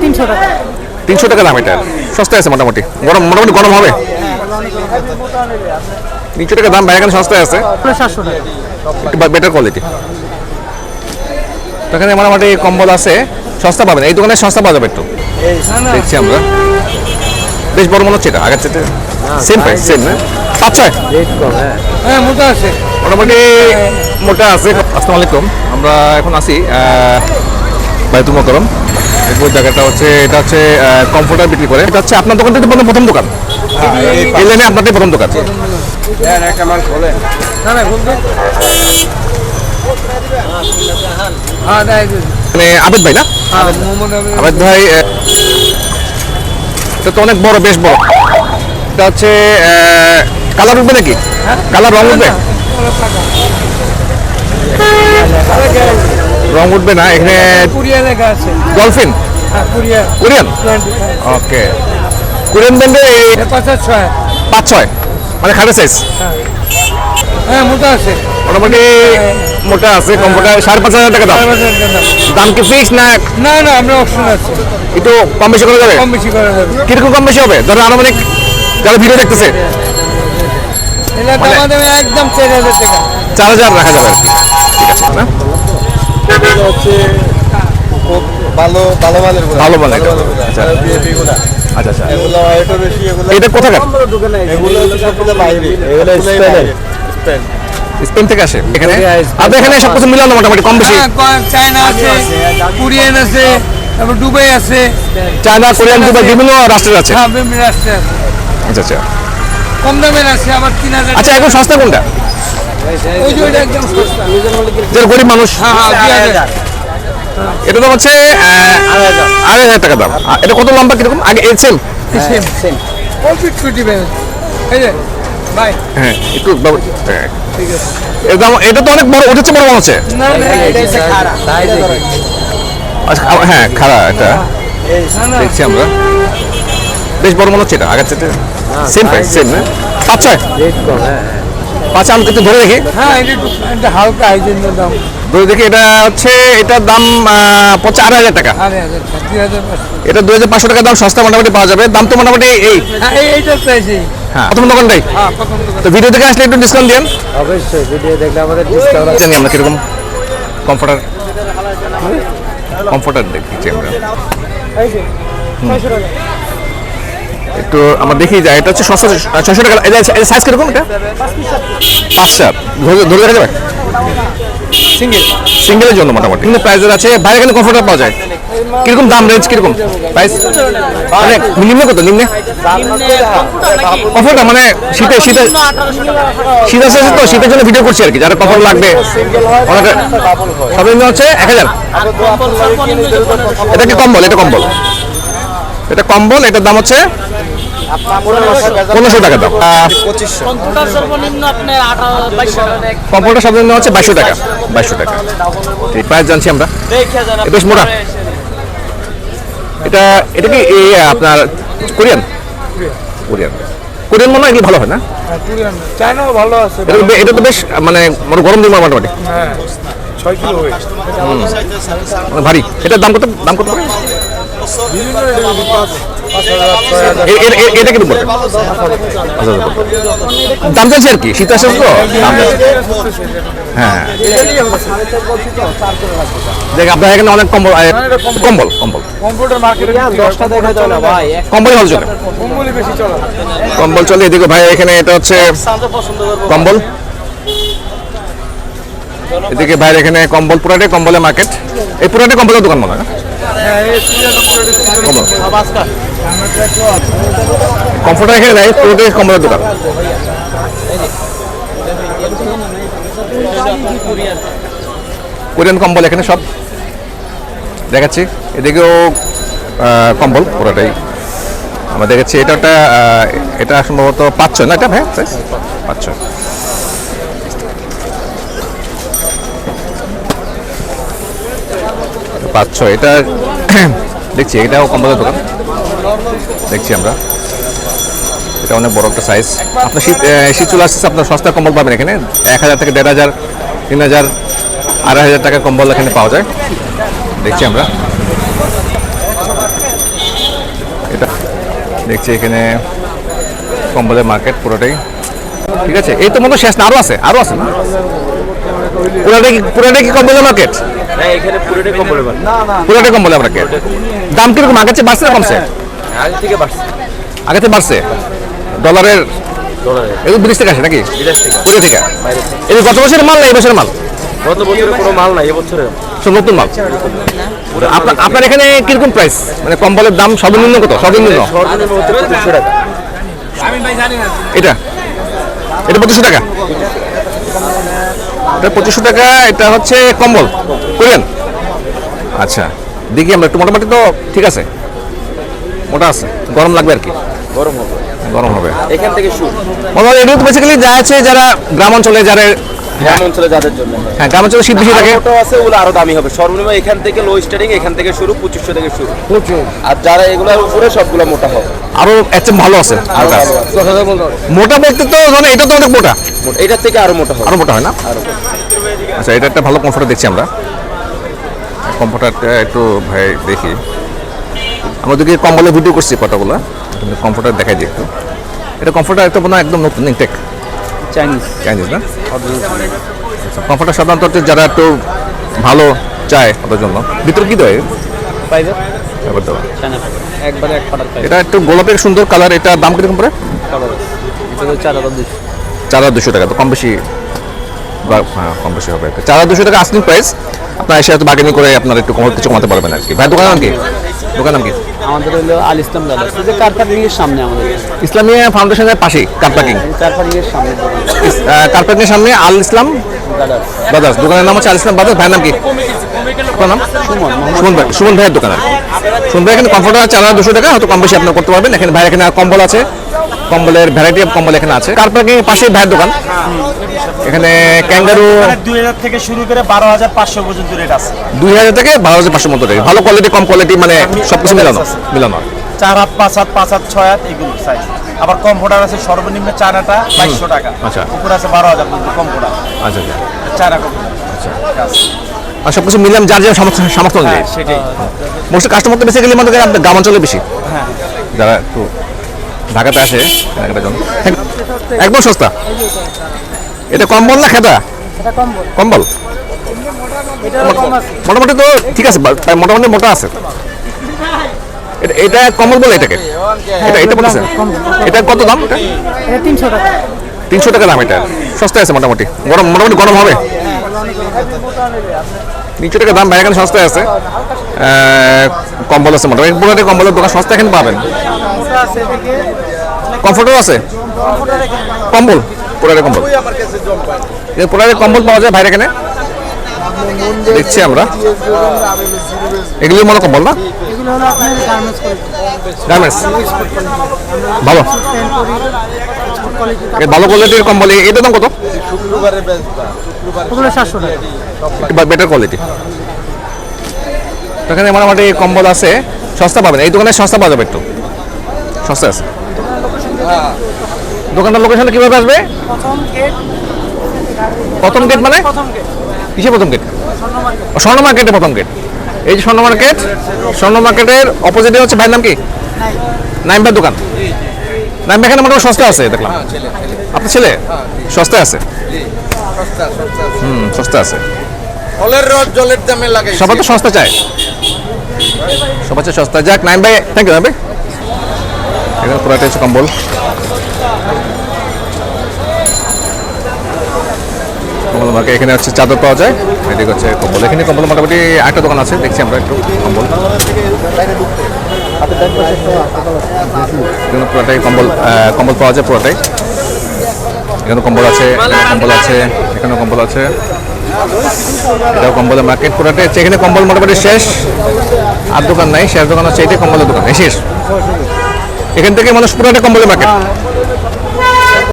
300 টাকা। 300 টাকা দাম এটা, সস্তা আছে মোটামুটি, মোটামুটি গরম হবে। 300 টাকা দাম, ভাই এখানে সস্তায় আছে, 700 টাকা। একটু বেটার কোয়ালিটি। তো এখানে মোটামুটি কম্বল আছে, সস্তা পাবেন এই দোকানে, সস্তা পাওয়া যাবে একটু। দেখছি আমরা, বেশ বড় মনে হচ্ছে এটা, আগের চেয়ে সেম প্রাইস, সেম না? 5-6 হ্যাঁ, মোটা আছে, মোটামুটি মোটা আছে। আসসালামু আলাইকুম, আমরা এখন আছি বাইতুল মোকাররম। এই জায়গাটা হচ্ছে, এটা হচ্ছে কমফোর্টার বিক্রি করে। এটা হচ্ছে আপনার দোকান থেকে প্রথম দোকান, এই লাইনে আপনাদের প্রথম দোকান। মানে আবেদ ভাই না? আবেদ ভাই, এটা তো অনেক বড়, বেশ বড়। এটা হচ্ছে কালার উঠবে নাকি? কালার রং উঠবে? রং উঠবে না এখানে। ডলফিন কোরিয়ান, ওকে। কোরিয়ান ব্র্যান্ডে 5-6 মানে খাটে সাইজ। হ্যাঁ, মোটা আছে, মোটামুটি মোটা আছে। কম্পিউটার 5,500 টাকা দাম। দাম কি ফিক্স না? না না, আমরা অপশন আছে, একটু কম বেশি করা যাবে? কম বেশি করা যাবে। কিরকম কম বেশি হবে? ধরো আনুমানিক যারা ভিডিও দেখতেছে, এটা দাম দেবে একদম 4,000 টাকা। 4,000 রাখা যাবে আর কি। ঠিক আছে না? এগুলো হচ্ছে খুব ভালো ভালো মানের গুলো। ভালো মানের। আচ্ছা এগুলো আচ্ছা আচ্ছা, এগুলো এটা বেশি, এগুলো এটা কোথাকার? এগুলো হচ্ছে সবগুলো বাইরে, এগুলো স্পেনের। স্পেন থেকে আসে এখানে। আর এখানে সব কিছু মিলানো মোটামুটি কম বেশি। হ্যাঁ, চায়না আছে, কোরিয়ান আছে, তারপর দুবাই আছে। চায়না, কোরিয়ান, দুবাই বিভিন্ন রাষ্ট্রের আছে। হ্যাঁ, বিভিন্ন রাষ্ট্রে আছে। আচ্ছা আচ্ছা কম দামের আছে, আবার 3,000। আচ্ছা, এখন সস্তা কোনটা? ওই যে ওইটা একদম সস্তা। যারা গরিব মানুষ, হ্যাঁ হ্যাঁ, 2,000। এটা দাম হচ্ছে 2,500 টাকা দাম। এটা কত লম্বা, কিরকম? আগে সেম? সেম অল্প ছুটি পাবেন। এই যে ভাই, হ্যাঁ, একটু হ্যাঁ, এর দাম, এটা তো অনেক বড় উঠেছে, বড় মনে হচ্ছে। না না, এটা হচ্ছে খাড়া। আচ্ছা, হ্যাঁ খাড়া এটা, না না, দেখছি আমরা, বেশ বড় মনে হচ্ছে এটা, আগের চেয়ে সেম প্রাইস, সেম না? 5-6 5, আমি একটু ধরে দেখি, হ্যাঁ, এটা হালকা হাইজেনের দাম। ধরে দেখি। এটা হচ্ছে, এটার দাম পড়ছে 2,500 টাকা। 2,500। এটা 2,500 টাকা দাম, সস্তা মোটামুটি পাওয়া যাবে। দাম তো মোটামুটি এই, হ্যাঁ, এইটার প্রাইসই। হ্যাঁ প্রথম দোকানটাই। হ্যাঁ, প্রথম দোকান। তো ভিডিও থেকে আসলে একটু ডিসকাউন্ট দেন। অবশ্যই ভিডিও দেখলে আমাদের ডিসকাউন্ট আছে। জানি আমরা কিরকম কমফোর্টার, কমফোর্টার দেখছি আমরা একটু, আমরা দেখি যায়। এটা হচ্ছে 600 টাকা। এটা সাইজ কিরকম? এটা 5-4 ধরে দেখা যাবে সিঙ্গেলের জন্য মোটামুটি কিন্তু প্রাইসের আছে। বাইরে এখানে কমফোর্টার পাওয়া যায়, কিরকম দাম রেঞ্জ, কিরকম প্রাইস? মানে নিম্নে কত? নিম্নে কমফোর্টার মানে শীতে শীতে শীত আসছে তো, শীতের জন্য ভিডিও করছি আর কি, যারা কমফোর্ট লাগবে অনেকে। সর্বনিম্ন হচ্ছে 1,000। এটা কি কম্বল? এটা কম্বল, এটা কম্বল। এটার দাম হচ্ছে 1,500 টাকা দাম। কম্পিউটার সর্বনিম্ন আপনার 2200 টাকা। কম্বলটা সর্বনিম্ন হচ্ছে 2,200 টাকা। 2,200 টাকা ঠিক প্রাইস জানছি আমরা। বেশ মোটা। এটা এটা কি এই আপনার কোরিয়ান? কোরিয়ান কোরিয়ান মনে হয় এগুলো ভালো হয় না? চায়নাও ভালো আছে। এটা তো বেশ মানে গরম দিন মোটামুটি। হ্যাঁ, 6 কিলো ওয়েট। মানে ভারী। এটার দাম কত? দাম কত পড়ে? এটা কি বলবে? দাম চাইছে আর কি, শীত আসছে তো দাম চাইছে। হ্যাঁ, দেখ আপনার এখানে অনেক কম্বল, কম্বল কম্বল কম্পিউটার মার্কেটে 10টা দেখা যায় না ভাই, কম্বল ভালো চলে, কম্বলই বেশি চলে। কম্বল চলে। এদিকে ভাই এখানে এটা হচ্ছে কম্বল, এদিকে ভাই এখানে কম্বল, পুরাটাই কম্বলের মার্কেট। এই পুরাটাই কম্বলের দোকান মনে হয়। হ্যাঁ, এই সিরিয়াল কম্বল কমফোর্টার এখানে নাই, পুরোটাই কম্বলের দোকান। কোরিয়ান কম্বল এখানে সব দেখাচ্ছি। এদিকেও কম্বল পুরোটাই আমরা দেখাচ্ছি। এটা সম্ভবত 5-6 না? এটা ভাই 5-6। এটা দেখছি, এটাও কম্বলের দোকান দেখছি আমরা। এটা অনেক বড় একটা সাইজ। আপনার শীত চলে আসছে, আপনার সস্তা কম্বল পাবেন এখানে। 1,000 থেকে 1,500, 3,000, 2,500 টাকা কম্বল এখানে পাওয়া যায় দেখছি আমরা। দেখছি এখানে কম্বলের মার্কেট পুরোটাই। ঠিক আছে, এই তো মনে হয় শেষ না, আরো আছে না? পুরোটাই কি কম্বলের মার্কেট? হ্যাঁ এখানে পুরোটাই কম্বলের মার্কেট। পুরোটাই কম্বলের মার্কেট। দাম কিরকম আগের চেয়ে বাড়ছে না কমছে? আগে থেকে বাড়ছে। আগে থেকে বাড়ছে। ডলারের এগুলো বিদেশ থেকে আসে নাকি? বিদেশ থেকে, কোথা থেকে? এই গত বছরের মাল না এই বছরের মাল? গত বছরে কোনো মাল নাই, এবছরের সব নতুন মাল। আপনার এখানে কিরকম প্রাইস, মানে কম্বলের দাম সর্বনিম্ন কত? সর্বনিম্ন সর্বনিম্ন হচ্ছে 2500 টাকা। এটা 2500 টাকা। এটা 2500 টাকা। এটা হচ্ছে কম্বল কোরিয়ান। আচ্ছা, দেখি আমরা একটু মোটামুটি তো ঠিক আছে, মোটা আছে, গরম লাগবে আর কি, গরম হবে, গরম হবে। এখান থেকে শুরু। এগুলো তো বেসিক্যালি যা আছে যারা গ্রাম অঞ্চলে, যারা গ্রাম অঞ্চলে যাদের জন্য। হ্যাঁ গ্রাম অঞ্চলে শীত বেশি থাকে, ছোট আছে ওগুলো আরো দামি হবে। সর্বনিম্ন এখান থেকে লো স্টার্টিং, এখান থেকে শুরু 2500 থেকে শুরু। আর যারা এগুলোর উপরে সবগুলো মোটা হবে। আরো একটা ভালো আছে। আরো ভালো আছে। মোটা বলতে তো মানে এটা তো অনেক মোটা, এটার থেকে আরো মোটা হবে। আরো মোটা হয় না? আরো। আচ্ছা, এটা একটা ভালো কমফোর্টার দেখছি আমরা। কমফোর্টারটা একটু ভাই দেখি, আমরা যদি কম্বলের ভিডিও করছি কতগুলো, কমফোর্টার দেখাই দিই একটু। এটা কমফোর্টার একটা মনে হয় একদম নতুন ইনটেক, চাইনিজ না? আচ্ছা, কমফোর্টার সাধারণত হচ্ছে যারা একটু ভালো চায় ওদের জন্য। ভিতরে কি দেয়? ফাইবার দেওয়া। একবারে এক পাটার এটা একটু গোলাপের সুন্দর কালার। এটা দাম কিরকম পড়ে? 4200 টাকা। তো কম বেশি, হ্যাঁ কম বেশি হবে। 4200 টাকা আস্কিং প্রাইস। আপনার এসে হয়তো বার্গেনিং করে আপনার একটু কিছু কমাতে পারবেন আর কি। ভাই দোকান নাম কি? দোকান নাম কি? আমাদের হলো আল ইসলাম ব্রাদার্স, যে কার পার্কিং এর সামনে আমাদের ইসলামিয়া ফাউন্ডেশনের পাশেই কার পার্কিং। কার পার্কিং এর সামনে কার পার্কিং এর সামনে আল ইসলাম ব্রাদার্স। ব্রাদার্স। দোকানের নাম হচ্ছে আল ইসলাম ব্রাদার্স। ভাইয়ের নাম কি? আপনার নাম? সুমন ভাই। সুমন ভাইয়ের দোকান আর কি। সুমন ভাই এখানে কমফোর্টার 4200 টাকা, হয়তো কম বেশি আপনার করতে পারবেন। এখানে ভাই এখানে কম্বল আছে, কম্বলের ভ্যারাইটি অফ কম্বল এখানে আছে। কার পার্কিং পাশে ভাইয়ের দোকান। এখানে ক্যাঙ্গারু 2000 থেকে শুরু করে 12500 পর্যন্ত রেট আছে। 2000 থেকে 12500 মতো টাকা। ভালো কোয়ালিটি, কম কোয়ালিটি, মানে সবকিছু মিলানো। 4 হাত 5 হাত 5 হাত 6 হাত এগুলো সাইজ। আবার কম্পিউটার আছে সর্বনিম্ন চায়নাটা 2200 টাকা। আচ্ছা। উপরে আছে 12000 পর্যন্ত কম্পিউটার। আচ্ছা আচ্ছা। China computer. আর সবকিছু মিলাম যার যার সামর্থ্য অনুযায়ী। সেটাই। মোস্ট কাস্টমার তো বেসিক্যালি আমাদের গ্রাম অঞ্চলে বেশি, যারা একটু ঢাকাতে আসে কেনাকাটার জন্য। একদম সস্তা। এটা কম্বল না খেতা? কম্বল মোটামুটি তো ঠিক আছে, মোটামুটি মোটা আছে। এটা কম্বল বলে এটাকে? এটা বলছেন এটা কত দাম? এটা 300 টাকা দাম। এটা সস্তা আছে মোটামুটি, মোটামুটি গরম হবে। 300 টাকা দাম ভাই, এখানে সস্তায় আছে। কম্বল আছে মোটামুটি, পুরোটাই কম্বলের দোকান, সস্তা এখানে পাবেন। কমফোর্টও আছে, কম্বল পুরোটাই কম্বল। পুরোটাই কম্বল পাওয়া যায় ভাইয়ের এখানে, দেখছি আমরা। এগুলি মনে কম্বল না? গার্মেন্টস ভালো, ভালো কোয়ালিটির কম্বল। এটার দাম কত? Better quality. এখানে মোটামুটি কম্বল আছে, সস্তা পাবেন। এই দোকানে সস্তা পাওয়া যাবে, একটু সস্তা আছে। দোকানটার লোকেশনটা কিভাবে আসবে? প্রথম গেট মানে কিসে প্রথম গেট? স্বর্ণ মার্কেটে প্রথম গেট। এই যে স্বর্ণ মার্কেট, স্বর্ণ মার্কেটের অপোজিটে হচ্ছে ভাইয়ের নাম কি? নাইম ভাইয়ের দোকান। নাইম ভাই এখানে মোটামুটি সস্তা আছে দেখলাম। আপনার ছেলে সস্তা আছে? সস্তা আছে। ফলের রস জলের দামে লাগাই। সবাই তো সস্তা চায়, সবাই চায় সস্তা। যাক নাইম ভাই, থ্যাংক ইউ নাইম ভাই। এখানে পুরাটা হচ্ছে কম্বল। কম্বল মার্কেট, এখানে হচ্ছে চাদর পাওয়া যায়, এদিকে হচ্ছে কম্বল। এখানে কম্বল মোটামুটি একটা দোকান আছে, দেখছি আমরা একটু কম্বল। এখানে পুরোটাই কম্বল, কম্বল পাওয়া যায় পুরোটাই। এখানে কম্বল আছে, কম্বল আছে, এখানে কম্বল আছে। এটাও কম্বলের মার্কেট পুরোটাই। এখানে কম্বল মোটামুটি শেষ, আর দোকান নাই। শেষ দোকান হচ্ছে এইটাই কম্বলের দোকান, শেষ। এখান থেকে মানুষ পুরোটা কম্বলের মার্কেট।